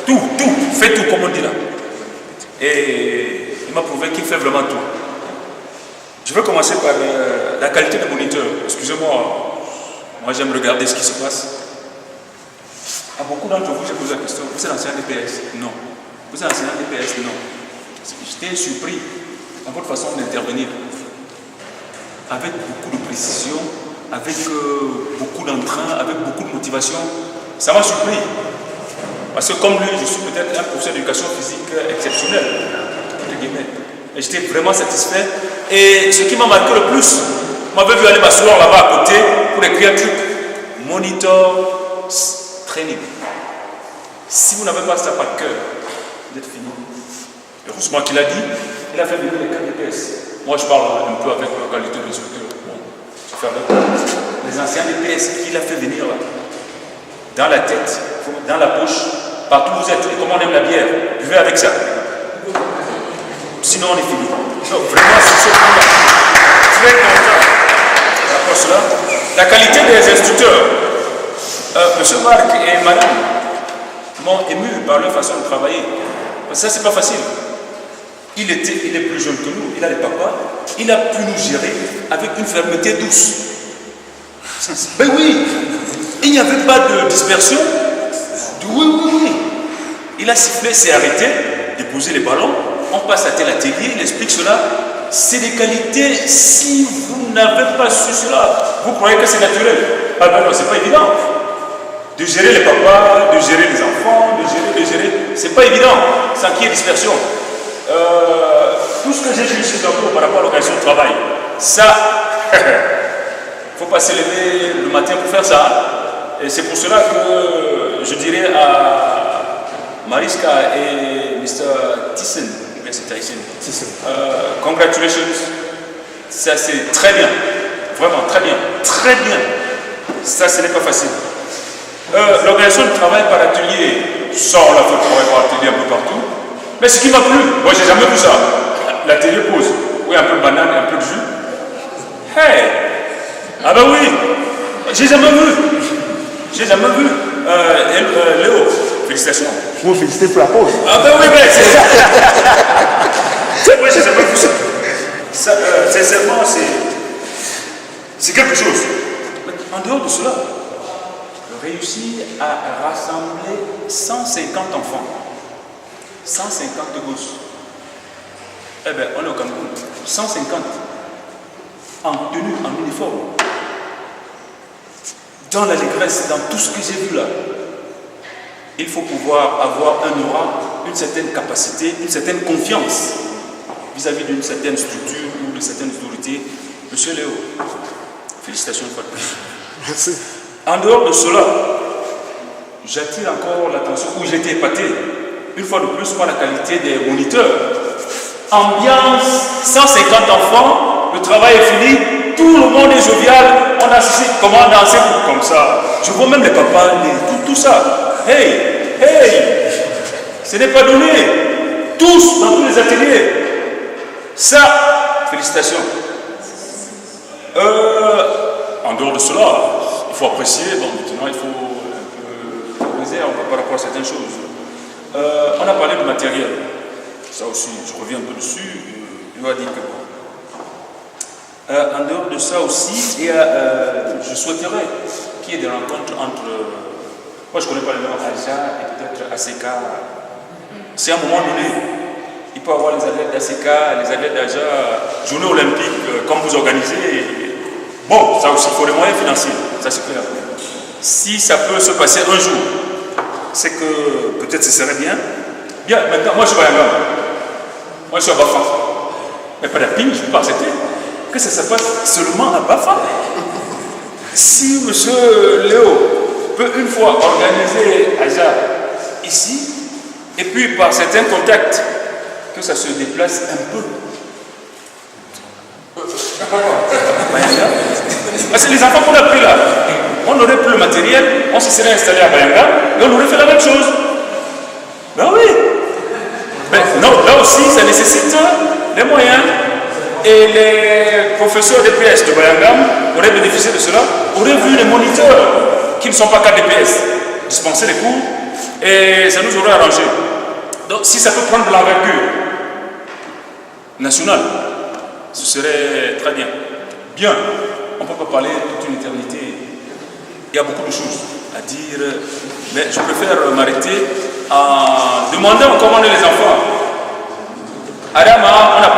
tout, fait tout comme on dit là. Et il m'a prouvé qu'il fait vraiment tout. Je vais commencer par la qualité de moniteur. Excusez-moi, moi j'aime regarder ce qui se passe. À beaucoup d'entre vous, j'ai posé la question, vous êtes enseignant DPS? Non. Vous êtes enseignant DPS? Non. J'étais surpris à votre façon d'intervenir. Avec beaucoup de précision, avec beaucoup d'entrain, avec beaucoup de motivation. Ça m'a surpris. Parce que comme lui, je suis peut-être un professeur d'éducation physique exceptionnel. Et j'étais vraiment satisfait. Et ce qui m'a marqué le plus, je m'avais vu aller m'asseoir là-bas à côté pour écrire un truc. Monitor training. Si vous n'avez pas ça par cœur, vous êtes fini. Heureusement qu'il a dit, il a fait venir les KDPS. Moi je parle un peu avec la qualité de l'instructeur. Bon, je vais faire les anciens DPS qu'il a fait venir là. Dans la tête, dans la poche, partout où vous êtes. Et comme on aime la bière, buvez avec ça. Sinon on est fini. Donc vraiment c'est ce point-là. Très content. D'accord cela. La qualité des instructeurs. Monsieur Marc et Madame m'ont ému par leur façon de travailler. Parce que ça, c'est pas facile. Il est plus jeune que nous, il a les papas, il a pu nous gérer avec une fermeté douce. Ben oui, il n'y avait pas de dispersion. Oui. Il a sifflé, s'est arrêté, déposé les ballons, on passe à tel atelier, il explique cela. C'est des qualités, si vous n'avez pas su cela, vous croyez que c'est naturel. Ah ben non, c'est pas évident. De gérer les papas, de gérer les enfants, de gérer, c'est pas évident, sans qu'il y ait dispersion. Tout ce que j'ai dit ici par rapport à l'organisation de travail, ça, il ne faut pas se lever le matin pour faire ça. Et c'est pour cela que je dirais à Mariska et Mr. Thyssen, congratulations, ça c'est très bien, vraiment très bien, ça ce n'est pas facile. L'organisation du travail par atelier, ça on l'a fait travailler par atelier un peu partout. Mais ce qui m'a plu, moi j'ai jamais vu ça. L'atelier pause, oui, un peu de banane et un peu de jus. Hey! Ah ben oui! J'ai jamais vu. Léo, félicitations. Je vous félicite pour la pause. Ah ben oui, mais c'est ça. Moi j'ai jamais vu ça. Sincèrement, c'est quelque chose. Mais en dehors de cela, réussi à rassembler 150 enfants, 150 gosses. Eh bien, on est au Cameroun, 150 en tenue, en uniforme. Dans l'allégresse, dans tout ce que j'ai vu là, il faut pouvoir avoir un aura, une certaine capacité, une certaine confiance vis-à-vis d'une certaine structure ou de certaines autorités. Monsieur Léo, félicitations une fois de plus. Merci. En dehors de cela, j'attire encore l'attention, où j'ai été épaté, une fois de plus, par la qualité des moniteurs. Ambiance, 150 enfants, le travail est fini, tout le monde est jovial, on a assisté, comment danser comme ça. Je vois même les papas, tout ça. Hey, ce n'est pas donné. Tous, dans tous les ateliers. Ça, félicitations. En dehors de cela, il faut apprécier, donc maintenant il faut un peu réserve par rapport à certaines choses. On a parlé du matériel, ça aussi, je reviens un peu dessus, il va dire que bon. En dehors de ça aussi, je souhaiterais qu'il y ait des rencontres entre, moi je ne connais pas le nom, Aja et peut-être ACK. C'est à un moment donné, il peut y avoir les athlètes d'ACK, les athlètes d'Aja, journée olympique, comme vous organisez. Bon, ça aussi, il faut les moyens financiers, ça c'est clair. Si ça peut se passer un jour, c'est que peut-être ce serait bien. Bien, maintenant, moi je suis pas un gars. Moi je suis à Bafa. Mais pas d'apine, je ne peux pas accepter que ça se passe seulement à Bafa. Si M. Léo peut une fois organiser Aja ici, et puis par certains contacts, que ça se déplace un peu. Parce que les enfants qu'on a pris là, on aurait pris le matériel, on se serait installé à Bayanga et on aurait fait la même chose. Ben oui. Mais non, là aussi, ça nécessite des moyens. Et les professeurs DPS de Bayangam auraient bénéficié de cela, auraient vu les moniteurs qui ne sont pas qu'à DPS dispenser les cours et ça nous aurait arrangé. Donc si ça peut prendre de l'envergure nationale, ce serait très bien. Bien, on ne peut pas parler toute une éternité. Il y a beaucoup de choses à dire, mais je préfère m'arrêter en demandant comment on est les enfants. Adama, on a